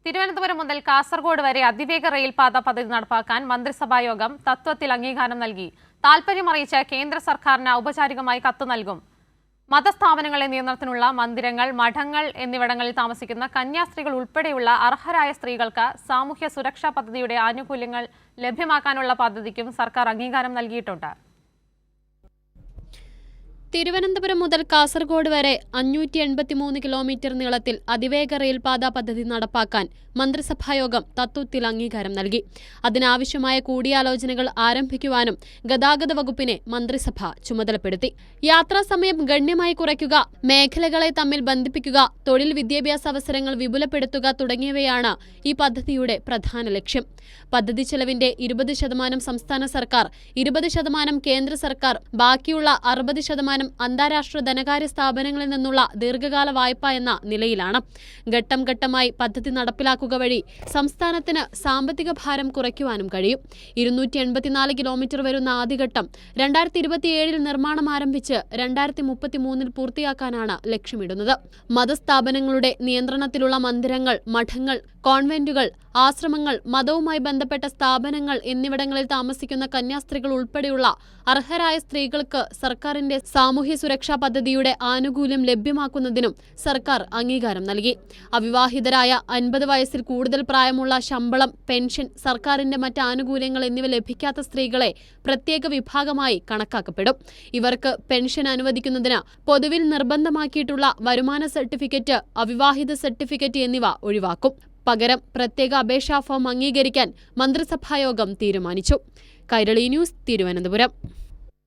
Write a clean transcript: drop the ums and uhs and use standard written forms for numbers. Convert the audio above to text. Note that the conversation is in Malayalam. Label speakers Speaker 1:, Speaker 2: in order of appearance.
Speaker 1: തിരുവനന്തപുരം മുതൽ കാസർഗോഡ് വരെ അതിവേഗ റെയിൽപാത പദ്ധതി നടപ്പാക്കാൻ മന്ത്രിസഭായോഗം തത്വത്തിൽ അംഗീകാരം നൽകി. താൽപര്യമറിയിച്ച് കേന്ദ്ര സർക്കാരിന് ഔപചാരികമായി കത്ത് നൽകും. മതസ്ഥാപനങ്ങളെ നിയന്ത്രണത്തിനുള്ള മന്ദിരങ്ങൾ, മഠങ്ങൾ എന്നിവിടങ്ങളിൽ താമസിക്കുന്ന കന്യാസ്ത്രീകൾ ഉൾപ്പെടെയുള്ള അർഹരായ സ്ത്രീകൾക്ക് സാമൂഹ്യ സുരക്ഷാ പദ്ധതിയുടെ ആനുകൂല്യങ്ങൾ ലഭ്യമാക്കാനുള്ള പദ്ധതിക്കും സർക്കാർ അംഗീകാരം നൽകിയിട്ടുണ്ട്.
Speaker 2: തിരുവനന്തപുരം മുതൽ കാസർഗോഡ് വരെ 583 കിലോമീറ്റർ നീളത്തിൽ അതിവേഗ റെയിൽപാത പദ്ധതി നടപ്പാക്കാൻ മന്ത്രിസഭായോഗം തത്വത്തിൽ അംഗീകാരം നൽകി. അതിനാവശ്യമായ കൂടിയാലോചനകൾ ആരംഭിക്കുവാനും ഗതാഗത വകുപ്പിനെ മന്ത്രിസഭ ചുമതലപ്പെടുത്തി. യാത്രാസമയം ഗണ്യമായി കുറയ്ക്കുക, മേഖലകളെ തമ്മിൽ ബന്ധിപ്പിക്കുക, തൊഴിൽ വിദ്യാഭ്യാസ അവസരങ്ങൾ വിപുലപ്പെടുത്തുക തുടങ്ങിയവയാണ് ഈ പദ്ധതിയുടെ പ്രധാന ലക്ഷ്യം. പദ്ധതി ചെലവിന്റെ 20% സംസ്ഥാന സർക്കാർ, 20% കേന്ദ്ര സർക്കാർ, ബാക്കിയുള്ള 60% അന്താരാഷ്ട്ര ധനകാര്യ സ്ഥാപനങ്ങളിൽ നിന്നുള്ള ദീർഘകാല വായ്പ എന്ന നിലയിലാണ്. ഘട്ടം ഘട്ടമായി പദ്ധതി നടപ്പിലാക്കുക വഴി സംസ്ഥാനത്തിന് സാമ്പത്തിക ഭാരം കുറയ്ക്കുവാനും കഴിയും. 284 കിലോമീറ്റർ വരുന്ന ആദ്യഘട്ടം 2027 നിർമ്മാണം ആരംഭിച്ച് 2033 പൂർത്തിയാക്കാനാണ് ലക്ഷ്യമിടുന്നത്. മതസ്ഥാപനങ്ങളുടെ നിയന്ത്രണത്തിലുള്ള മന്ദിരങ്ങൾ, മഠങ്ങൾ, കോൺവെന്റുകൾ, ആശ്രമങ്ങൾ, മതവുമായി ബന്ധപ്പെട്ട സ്ഥാപനങ്ങൾ എന്നിവിടങ്ങളിൽ താമസിക്കുന്ന കന്യാസ്ത്രീകൾ ഉൾപ്പെടെയുള്ള അർഹരായ സ്ത്രീകൾക്ക് സർക്കാരിന്റെ സാമൂഹ്യ സുരക്ഷാ പദ്ധതിയുടെ ആനുകൂല്യം ലഭ്യമാക്കുന്നതിനും സർക്കാർ അംഗീകാരം നൽകി. അവിവാഹിതരായ 50 വയസ്സിൽ കൂടുതൽ പ്രായമുള്ള ശമ്പളം, പെൻഷൻ, സർക്കാരിന്റെ മറ്റ് ആനുകൂല്യങ്ങൾ എന്നിവ ലഭിക്കാത്ത സ്ത്രീകളെ പ്രത്യേക വിഭാഗമായി കണക്കാക്കപ്പെടും. ഇവർക്ക് പെൻഷൻ അനുവദിക്കുന്നതിന് പൊതുവിൽ നിർബന്ധമാക്കിയിട്ടുള്ള വരുമാന സർട്ടിഫിക്കറ്റ്, അവിവാഹിത സർട്ടിഫിക്കറ്റ് എന്നിവ ഒഴിവാക്കും. പകരം പ്രത്യേക അപേക്ഷാ ഫോം അംഗീകരിക്കാൻ മന്ത്രിസഭായോഗം തീരുമാനിച്ചു. കൈരളി ന്യൂസ്, തിരുവനന്തപുരം.